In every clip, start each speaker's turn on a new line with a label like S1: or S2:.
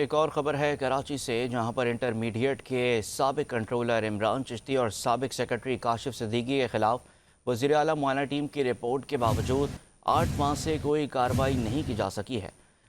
S1: ایک اور خبر ہے کراچی سے، جہاں پر انٹرمیڈیٹ کے سابق کنٹرولر عمران چشتی اور سابق سیکرٹری کاشف صدیقی کے خلاف وزیر اعلیٰ معائنہ ٹیم کی رپورٹ کے باوجود 8 ماہ سے کوئی کارروائی نہیں کی جا سکی ہے۔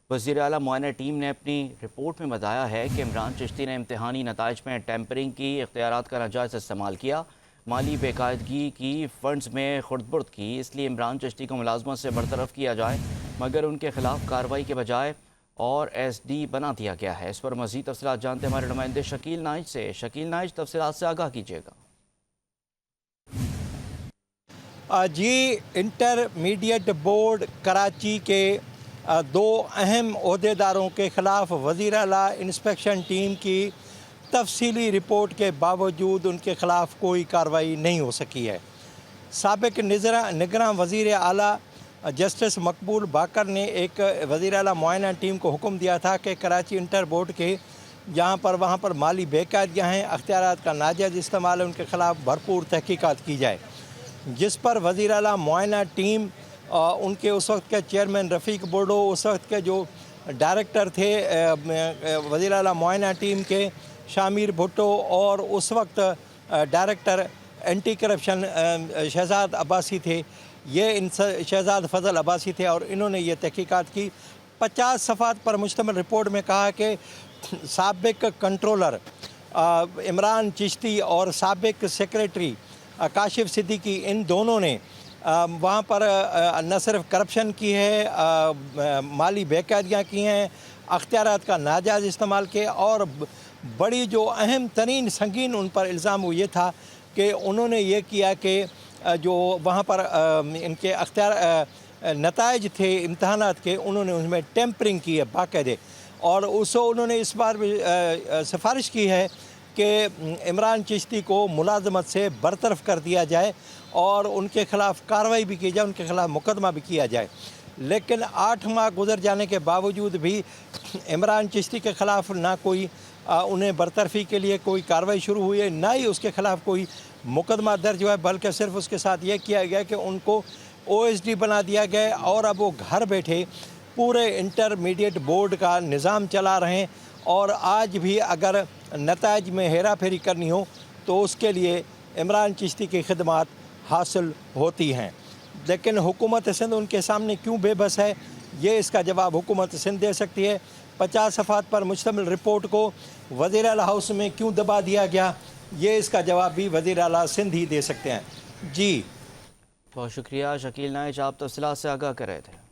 S1: وزیر اعلیٰ معائنہ ٹیم نے اپنی رپورٹ میں بتایا ہے کہ عمران چشتی نے امتحانی نتائج میں ٹیمپرنگ کی، اختیارات کا ناجائز استعمال کیا، مالی بے قاعدگی کی، فنڈز میں خرد برد کی، اس لیے عمران چشتی کو ملازمت سے برطرف کیا جائے، مگر ان کے خلاف کارروائی کے بجائے اور ایس ڈی بنا دیا گیا ہے۔ اس پر مزید تفصیلات جانتے ہمارے نمائندے شکیل نائج سے۔ شکیل نائج، تفصیلات سے آگاہ کیجیے گا۔
S2: جی، انٹرمیڈیٹ بورڈ کراچی کے 2 اہم عہدیداروں کے خلاف وزیر اعلیٰ انسپیکشن ٹیم کی تفصیلی رپورٹ کے باوجود ان کے خلاف کوئی کارروائی نہیں ہو سکی ہے۔ سابق نگراں وزیر اعلیٰ جسٹس مقبول باقر نے ایک وزیر اعلیٰ معائنہ ٹیم کو حکم دیا تھا کہ کراچی انٹر بورڈ کے وہاں پر مالی بے قاعدگیاں ہیں، اختیارات کا ناجائز استعمال ہے، ان کے خلاف بھرپور تحقیقات کی جائے، جس پر وزیر اعلیٰ معائنہ ٹیم ان کے اس وقت کے چیئرمین رفیق بوڈو، اس وقت کے جو ڈائریکٹر تھے وزیر اعلیٰ معائنہ ٹیم کے شامیر بھٹو، اور اس وقت director anti corruption Shahzad Abbasi تھے، شہزاد فضل عباسی تھے، اور انہوں نے یہ تحقیقات کی۔ 50 صفحات پر مشتمل رپورٹ میں کہا کہ سابق کنٹرولر عمران چشتی اور سابق سیکریٹری کاشف صدیقی، ان دونوں نے وہاں پر نہ صرف کرپشن کی ہے، مالی بے قاعدگیاں کی ہیں، اختیارات کا ناجائز استعمال کیا، اور بڑی جو اہم ترین سنگین ان پر الزام وہ یہ تھا کہ انہوں نے یہ کیا کہ جو وہاں پر ان کے نتائج تھے امتحانات کے، انہوں نے ان میں ٹیمپرنگ کی ہے باقاعدہ، اور انہوں نے اس بار بھی سفارش کی ہے کہ عمران چشتی کو ملازمت سے برطرف کر دیا جائے اور ان کے خلاف کارروائی بھی کی جائے، ان کے خلاف مقدمہ بھی کیا جائے۔ لیکن 8 ماہ گزر جانے کے باوجود بھی عمران چشتی کے خلاف نہ کوئی انہیں برطرفی کے لیے کوئی کارروائی شروع ہوئی ہے، نہ ہی اس کے خلاف کوئی مقدمہ درج ہوا ہے، بلکہ صرف اس کے ساتھ یہ کیا گیا کہ ان کو او ایس ڈی بنا دیا گیا، اور اب وہ گھر بیٹھے پورے انٹرمیڈیٹ بورڈ کا نظام چلا رہے ہیں، اور آج بھی اگر نتائج میں ہیرا پھیری کرنی ہو تو اس کے لیے عمران چشتی کی خدمات حاصل ہوتی ہیں۔ لیکن حکومت سندھ ان کے سامنے کیوں بے بس ہے، یہ اس کا جواب حکومت سندھ دے سکتی ہے۔ 50 صفحات پر مشتمل رپورٹ کو وزیر اعلیٰ ہاؤس میں کیوں دبا دیا گیا، یہ اس کا جواب بھی وزیر اعلیٰ سندھ ہی دے سکتے ہیں۔ جی
S1: بہت شکریہ شکیل نائج، آپ تفصیلات سے آگاہ کر رہے تھے۔